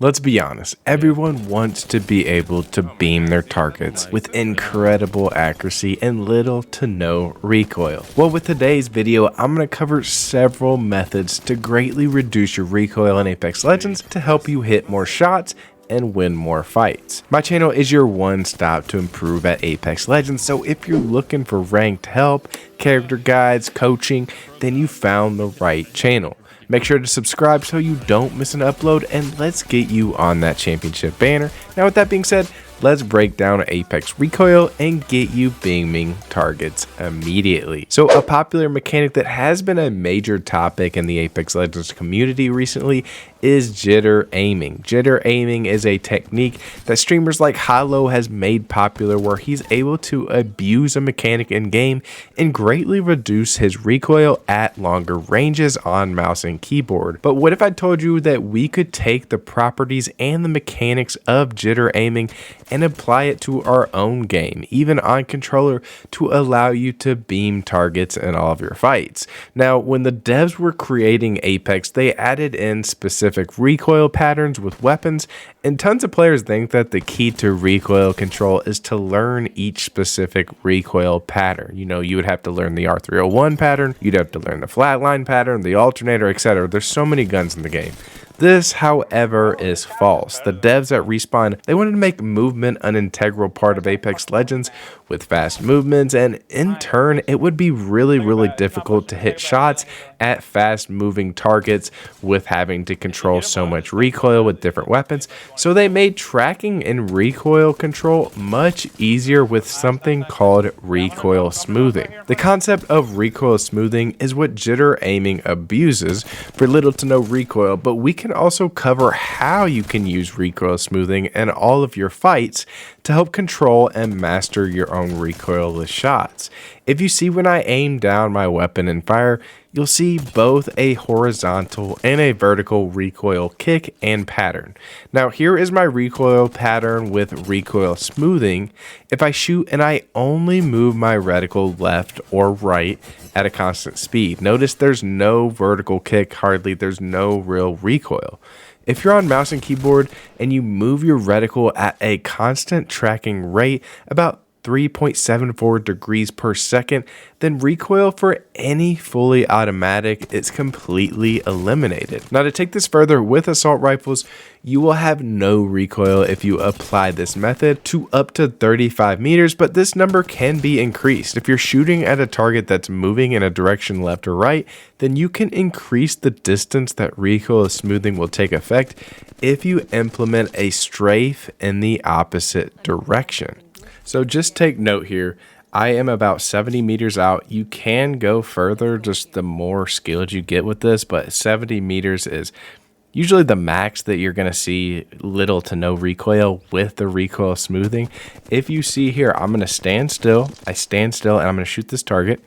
Let's be honest, everyone wants to be able to beam their targets with incredible accuracy and little to no recoil. Well, with today's video, I'm going to cover several methods to greatly reduce your recoil in Apex Legends to help you hit more shots and win more fights. My channel is your one stop to improve at Apex Legends, so if you're looking for ranked help, character guides, coaching, then you found the right channel. Make sure to subscribe so you don't miss an upload, and let's get you on that championship banner. Now with that being said, let's break down Apex Recoil and get you beaming targets immediately. So a popular mechanic that has been a major topic in the Apex Legends community recently is jitter aiming. Jitter aiming is a technique that streamers like Hollow has made popular, where he's able to abuse a mechanic in game and greatly reduce his recoil at longer ranges on mouse and keyboard. But what if I told you that we could take the properties and the mechanics of jitter aiming and apply it to our own game, even on controller, to allow you to beam targets in all of your fights? Now, when the devs were creating Apex, they added in specific recoil patterns with weapons, and tons of players think that the key to recoil control is to learn each specific recoil pattern. You know, you would have to learn the R301 pattern, you'd have to learn the flatline pattern, the alternator, etc. There's so many guns in the game. This, however, is false. The devs at Respawn, they wanted to make movement an integral part of Apex Legends with fast movements, and in turn, it would be really difficult to hit shots at fast moving targets with having to control so much recoil with different weapons. So they made tracking and recoil control much easier with something called Recoil Smoothing. The concept of Recoil Smoothing is what jitter aiming abuses for little to no recoil, but we can also cover how you can use Recoil Smoothing in all of your fights to help control and master your own recoilless shots. If you see when I aim down my weapon and fire, you'll see both a horizontal and a vertical recoil kick and pattern. Now here is my recoil pattern with Recoil Smoothing. If I shoot and I only move my reticle left or right at a constant speed, notice there's no vertical kick, hardly, there's no real recoil. If you're on mouse and keyboard and you move your reticle at a constant tracking rate, about 3.74 degrees per second, then recoil for any fully automatic is completely eliminated. Now to take this further, with assault rifles, you will have no recoil if you apply this method to up to 35 meters, but this number can be increased. If you're shooting at a target that's moving in a direction left or right, then you can increase the distance that recoil smoothing will take effect if you implement a strafe in the opposite direction. So just take note here, I am about 70 meters out. You can go further, just the more skilled you get with this, but 70 meters is usually the max that you're going to see little to no recoil with the recoil smoothing. If you see here, I'm going to stand still. I stand still and I'm going to shoot this target.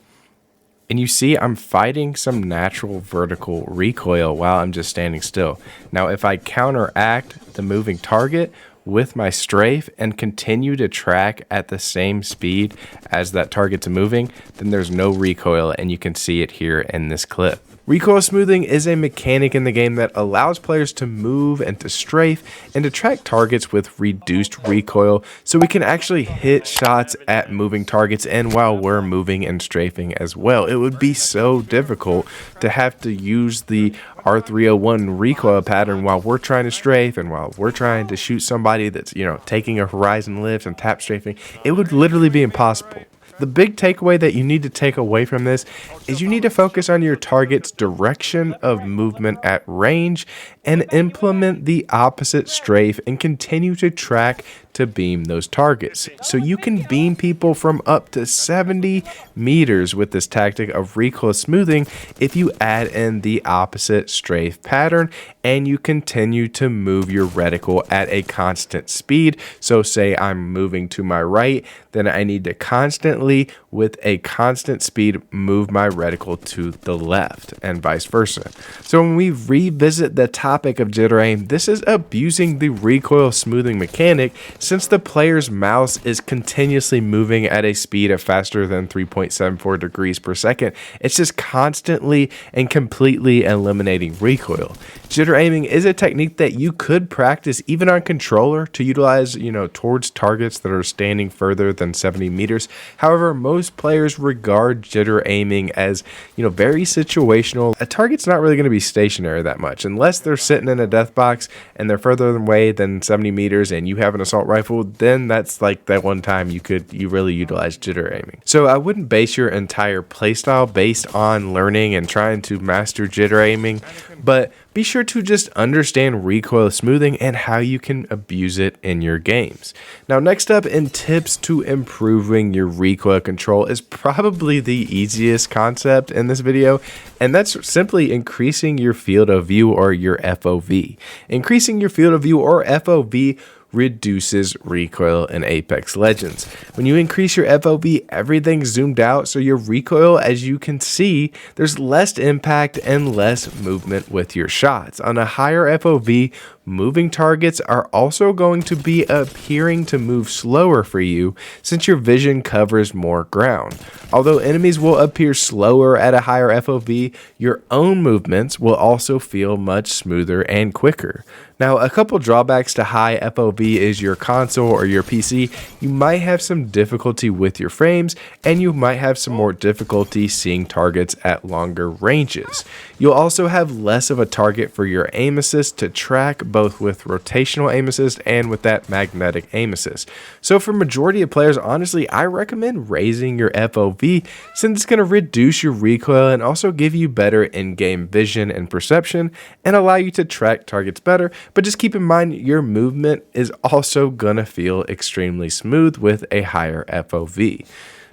And you see I'm fighting some natural vertical recoil while I'm just standing still. Now, if I counteract the moving target with my strafe and continue to track at the same speed as that target's moving, then there's no recoil, and you can see it here in this clip. Recoil smoothing is a mechanic in the game that allows players to move and to strafe and to track targets with reduced recoil, so we can actually hit shots at moving targets and while we're moving and strafing as well. It would be so difficult to have to use the R301 recoil pattern while we're trying to strafe and while we're trying to shoot somebody that's, you know, taking a horizon lift and tap strafing. It would literally be impossible. The big takeaway that you need to take away from this is you need to focus on your target's direction of movement at range and implement the opposite strafe and continue to track to beam those targets. So you can beam people from up to 70 meters with this tactic of recoil smoothing if you add in the opposite strafe pattern and you continue to move your reticle at a constant speed. So say I'm moving to my right, then I need to constantly quickly with a constant speed move my reticle to the left and vice versa. So when we revisit the topic of jitter aim, this is abusing the recoil smoothing mechanic since the player's mouse is continuously moving at a speed of faster than 3.74 degrees per second. It's just constantly and completely eliminating recoil. Jitter aiming is a technique that you could practice even on controller to utilize, towards targets that are standing further than 70 meters. However, most players regard jitter aiming as, very situational. A target's not really going to be stationary that much unless they're sitting in a death box and they're further away than 70 meters and you have an assault rifle. Then that's like that one time you really utilize jitter aiming. So I wouldn't base your entire playstyle based on learning and trying to master jitter aiming, but be sure to just understand recoil smoothing and how you can abuse it in your games. Now, next up in tips to improving your recoil control is probably the easiest concept in this video, and that's simply increasing your field of view or your FOV. Increasing your field of view or FOV reduces recoil in Apex Legends. When you increase your FOV, everything's zoomed out, so your recoil, as you can see, there's less impact and less movement with your shots. On a higher FOV, moving targets are also going to be appearing to move slower for you since your vision covers more ground. Although enemies will appear slower at a higher FOV, your own movements will also feel much smoother and quicker. Now, a couple drawbacks to high FOV is your console or your PC. You might have some difficulty with your frames, and you might have some more difficulty seeing targets at longer ranges. You'll also have less of a target for your aim assist to track, both with rotational aim assist and with that magnetic aim assist. So for majority of players, honestly, I recommend raising your FOV since it's going to reduce your recoil and also give you better in-game vision and perception and allow you to track targets better. But just keep in mind your movement is also going to feel extremely smooth with a higher FOV.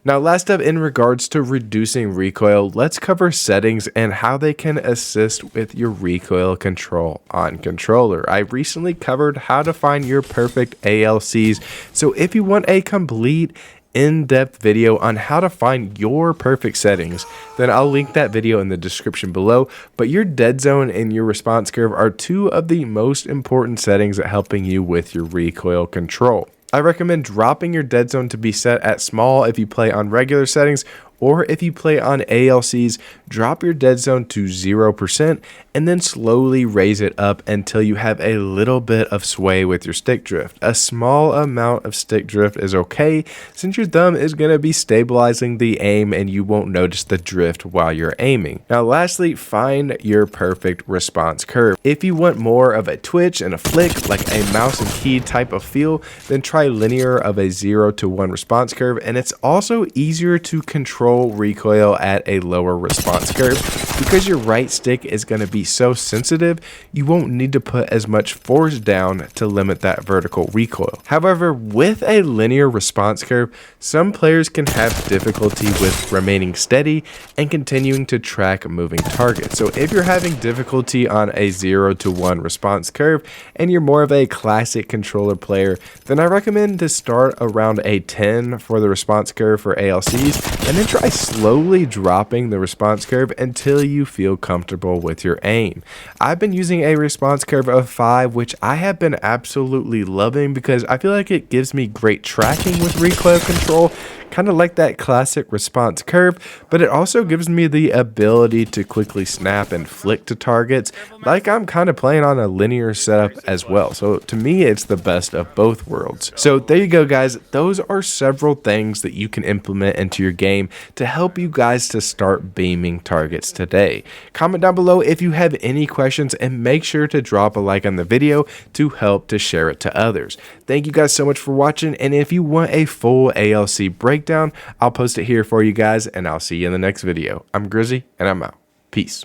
Now, last up in regards to reducing recoil, let's cover settings and how they can assist with your recoil control on controller. I recently covered how to find your perfect ALCs, so if you want a complete in-depth video on how to find your perfect settings, then I'll link that video in the description below. But your dead zone and your response curve are two of the most important settings at helping you with your recoil control. I recommend dropping your dead zone to be set at small if you play on regular settings, or if you play on ALCs, drop your dead zone to 0% and then slowly raise it up until you have a little bit of sway with your stick drift. A small amount of stick drift is okay since your thumb is going to be stabilizing the aim and you won't notice the drift while you're aiming. Now lastly, find your perfect response curve. If you want more of a twitch and a flick, like a mouse and key type of feel, then try linear of a 0 to 1 response curve, and it's also easier to control recoil at a lower response curve because your right stick is going to be so sensitive you won't need to put as much force down to limit that vertical recoil. However, with a linear response curve, some players can have difficulty with remaining steady and continuing to track moving targets. So if you're having difficulty on a 0 to 1 response curve and you're more of a classic controller player, then I recommend to start around a 10 for the response curve for ALCs and then try slowly dropping the response curve until you feel comfortable with your aim. I've been using a response curve of 5, which I have been absolutely loving because I feel like it gives me great tracking with recoil control, kind of like that classic response curve, but it also gives me the ability to quickly snap and flick to targets like I'm kind of playing on a linear setup as well. So to me, it's the best of both worlds. So there you go, guys. Those are several things that you can implement into your game to help you guys to start beaming targets today. Comment down below if you have any questions and make sure to drop a like on the video to help to share it to others. Thank you guys so much for watching, and if you want a full ALC breakdown, I'll post it here for you guys, and I'll see you in the next video. I'm Grizzy, and I'm out. Peace.